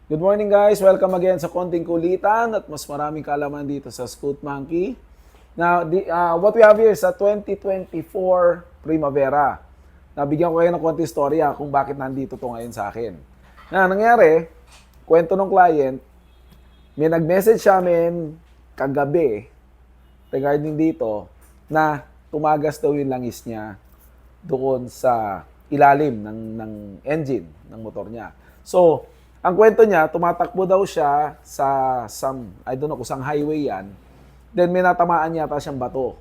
Good morning guys! Welcome again sa Konting Kulitan at mas maraming kaalaman dito sa Scoot Monkey. Now, what we have here is a 2024 Primavera. Nabigyan ko kayo ng konting storya kung bakit nandito to ngayon sa akin. Nangyari, kwento ng client, may nag-message sa amin kagabi regarding dito na tumagas daw yung langis niya doon sa ilalim ng engine ng motor niya. So, ang kwento niya, tumatakbo daw siya sa I don't know kung saan highway yan. Then may natamaan yata siyang bato.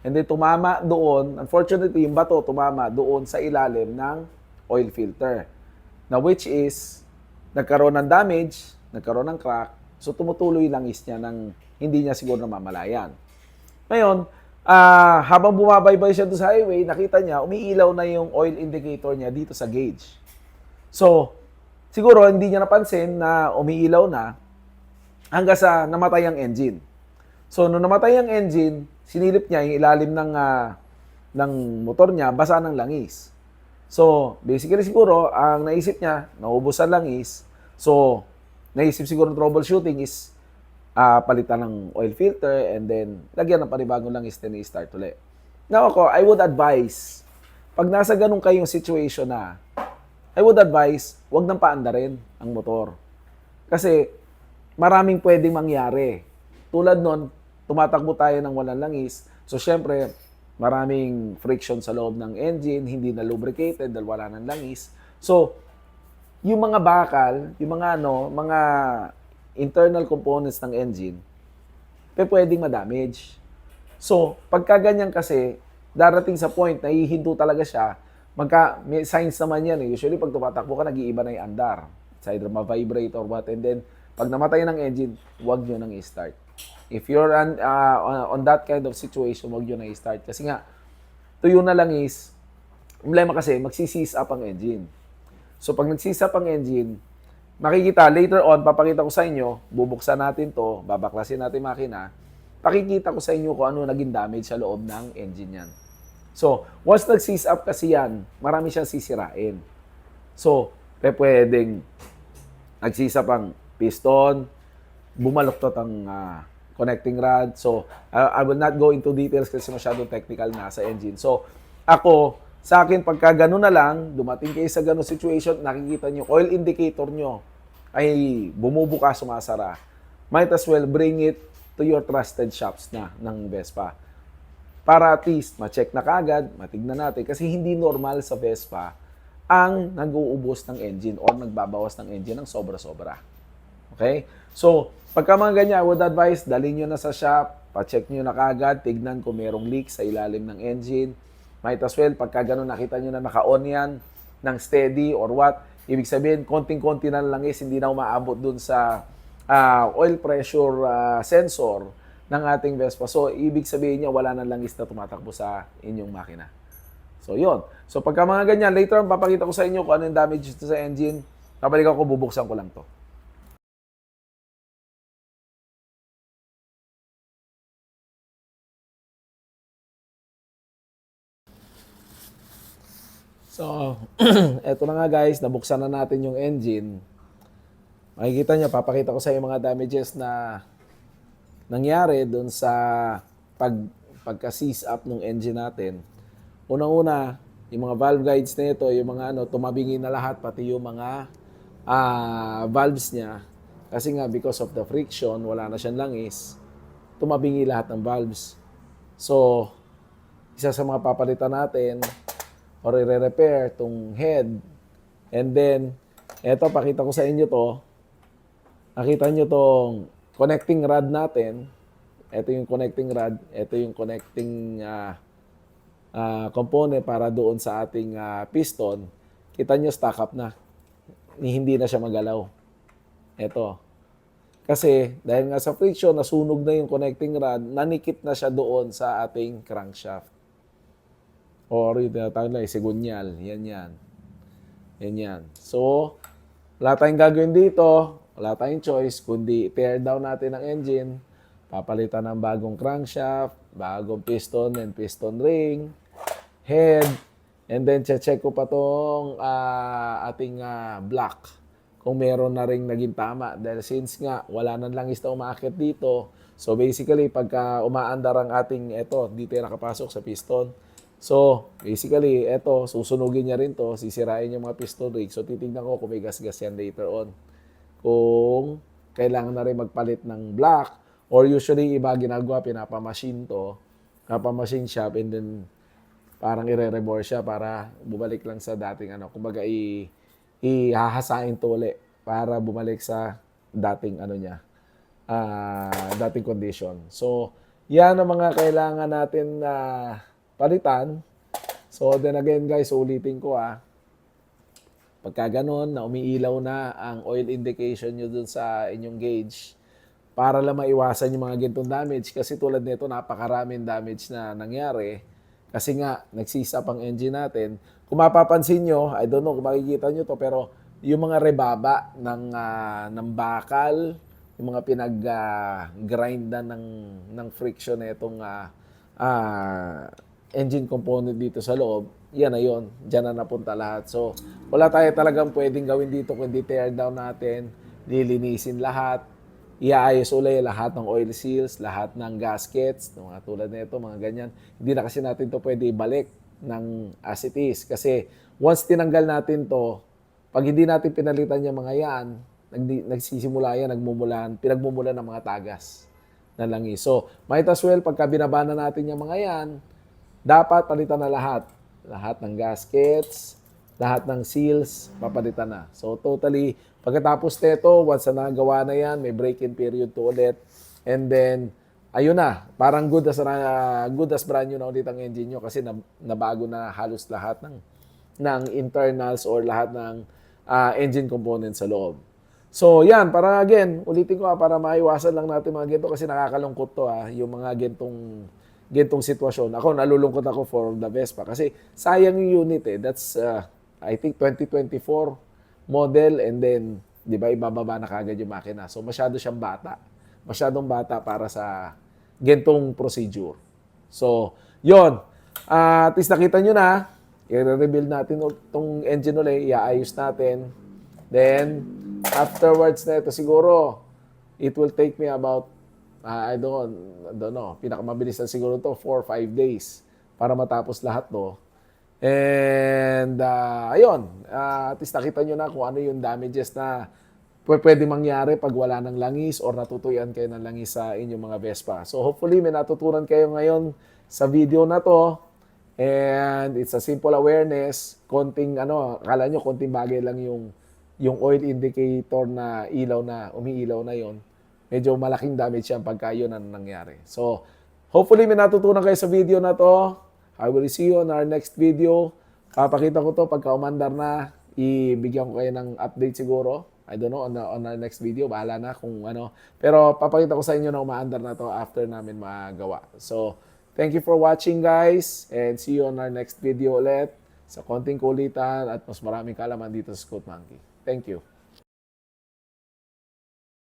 And then tumama doon, unfortunately yung bato tumama doon sa ilalim ng oil filter. Na which is, nagkaroon ng damage, nagkaroon ng crack, so tumutuloy langis niya ng hindi niya siguro namamalayan. Ngayon, habang bumabaybay siya doon sa highway, nakita niya, umiilaw na yung oil indicator niya dito sa gauge. So, siguro hindi niya napansin na umiilaw na hanggang sa namatay ang engine. So, nung namatay ang engine, sinilip niya yung ilalim ng motor niya, basa ng langis. So, basically siguro, ang naisip niya, naubos ang langis. So, naisip siguro troubleshooting is palitan ng oil filter and then lagyan ng panibagong langis then i-start ulit. Now ako, I would advise, pag nasa ganun kayong situation na, I would advise, wag nang paandarin ang motor. Kasi maraming pwedeng mangyari. Tulad nun, tumatakbo tayo ng walang langis. So, syempre, maraming friction sa loob ng engine, hindi na lubricated dahil wala ng langis. So, yung mga bakal, yung mga internal components ng engine, pwedeng ma-damage. So, pagka ganyan kasi, darating sa point na hihinto talaga siya, may signs naman yan. Usually, pag tumatakbo ka, nag-iiba na yung andar. It's either ma-vibrate or what. And then, pag namatay ng engine, huwag nyo nang i-start. If you're on that kind of situation, huwag nyo nang i-start. Kasi nga, tuyo na lang is, problema kasi, magsisis up ang engine. So, pag nagsis up ang engine, makikita, later on, papakita ko sa inyo, bubuksan natin to, babaklasin natin makina, pakikita ko sa inyo kung ano naging damage sa loob ng engine yan. So, once nag-seize up kasi yan, marami siyang sisirain. So, pwedeng nag-seize up ang piston, bumaluktot ang connecting rod. So, I will not go into details kasi masyadong technical na sa engine. So, sa akin, pagka gano'n na lang, dumating kayo sa gano'n situation, nakikita nyo, oil indicator nyo ay bumubuka, sumasara. Might as well bring it to your trusted shops na ng Vespa. Para at least ma-check na kagad, matignan natin. Kasi hindi normal sa Vespa ang nag-uubos ng engine or nagbabawas ng engine ng sobra-sobra. Okay? So, pagka mga ganyan, I would advise, dalhin nyo na sa shop, pa-check nyo na kagad, tignan kung merong leak sa ilalim ng engine. Might as well, pagka gano'n nakita nyo na naka-on yan ng steady or what, ibig sabihin, konting-konti na lang is hindi na umaabot dun sa oil pressure sensor ng ating Vespa. So, ibig sabihin niya, wala nang langis na tumatakbo sa inyong makina. So, yun. So, pagka mga ganyan, later on, papakita ko sa inyo kung ano yung damage dito sa engine. Kapalik ako, bubuksan ko lang to. So, eto na nga guys, nabuksan na natin yung engine. Makikita niyo, papakita ko sa inyo mga damages na nangyari doon sa pagka-seize up ng engine natin. Unang-una, yung mga valve guides na ito, yung mga tumabingi na lahat, pati yung mga valves niya. Kasi nga, because of the friction, wala na siyang langis, tumabingi lahat ng valves. So, isa sa mga papalitan natin, or i-repair tong head. And then, eto, pakita ko sa inyo to. Nakita nyo tong connecting rod natin. Ito yung connecting rod. Ito yung connecting component para doon sa ating piston. Kita nyo, stack up na. Hindi na siya magalaw. Ito. Kasi, dahil nga sa friction, nasunog na yung connecting rod, nanikit na siya doon sa ating crankshaft. Or yung tinatawag na sigunyal. Yan. So, wala tayong gagawin dito. Wala tayong choice, kundi tear down natin ang engine, papalitan ng bagong crankshaft, bagong piston and piston ring, head, and then check ko pa tong ating block kung meron na ring naging tama. Dahil since nga, wala nang langis na umaakit dito, so basically, pagka umaandar ang ating, dito yung nakapasok sa piston. So, basically, susunugin niya rin to, sisirain yung mga piston rig. So, titignan ko kung may gas-gas yan later on. Kung kailangan na rin magpalit ng block, or usually, iba ginagawa, pinapamachine to, pinapamachine shop, and then, parang ire-rebore siya para bumalik lang sa dating kumbaga ihahasain to ulit para bumalik sa dating dating condition. So, yan ang mga kailangan natin na palitan. So, then again guys, ulitin ko pagka ganun na umiilaw na ang oil indication nyo dun sa inyong gauge, para lang maiwasan yung mga gintong damage, kasi tulad nito napakaraming damage na nangyari. Kasi nga, nagsisap ang engine natin. Kung mapapansin nyo, I don't know kung makikita nyo to, pero yung mga rebaba ng bakal, yung mga pinag-grindan ng friction na itong engine component dito sa loob, yan na yun. Diyan na napunta lahat. So, wala tayo talagang pwedeng gawin dito kundi tear down natin, lilinisin lahat, iaayos ulit lahat ng oil seals, lahat ng gaskets, mga tulad nito, mga ganyan. Hindi na kasi natin to pwede ibalik ng as it is. Kasi once tinanggal natin to, pag hindi natin pinalitan yung mga yan, nagsisimula yan, pinagmumulan ng mga tagas na langis. So, might as well, pagka binaba na natin yung mga yan, dapat palitan na lahat. Lahat ng gaskets, lahat ng seals, papalitan na. So, totally, pagkatapos nito, once na nagawa na yan, may break-in period to ulit. And then, ayun na, parang good as brand new na ulit ang engine nyo kasi nabago na halos lahat ng internals or lahat ng engine components sa loob. So, yan, para again, ulitin ko para maiwasan lang natin mga ginto kasi nakakalungkot to yung mga gintong sitwasyon. Ako, nalulungkot ako for the Vespa kasi sayang yung unit That's, I think, 2024 model, and then, di ba, ibababa na kagad yung makina. So, masyado siyang bata. Masyadong bata para sa gentong procedure. So, yon. At least nakita nyo na, i-rebuild natin itong engine ulit, iaayos natin. Then, afterwards na ito, siguro, it will take me about, I don't know, pinakamabilis na siguro to 4 or 5 days para matapos lahat to. And, ayun, at least nakita nyo na kung ano yung damages na pwede mangyari pag wala ng langis or natutuyan kayo ng langis sa inyong mga Vespa. So, hopefully, may natutunan kayo ngayon sa video na to. And it's a simple awareness. Konting, akala nyo, konting bagay lang yung oil indicator na umiilaw na yon. Medyo malaking damage yan pagka yun ang nangyari. So, hopefully, may natutunan kayo sa video na to. I will see you on our next video. Papakita ko to pagka umandar na. Ibigyan ko kayo ng update siguro. I don't know, on our next video. Bahala na kung ano. Pero papakita ko sa inyo na umaandar na to after namin magawa. So, thank you for watching guys. And see you on our next video ulit. Sa konting kulitan at mas maraming kaalaman dito sa Scoot Monkey. Thank you.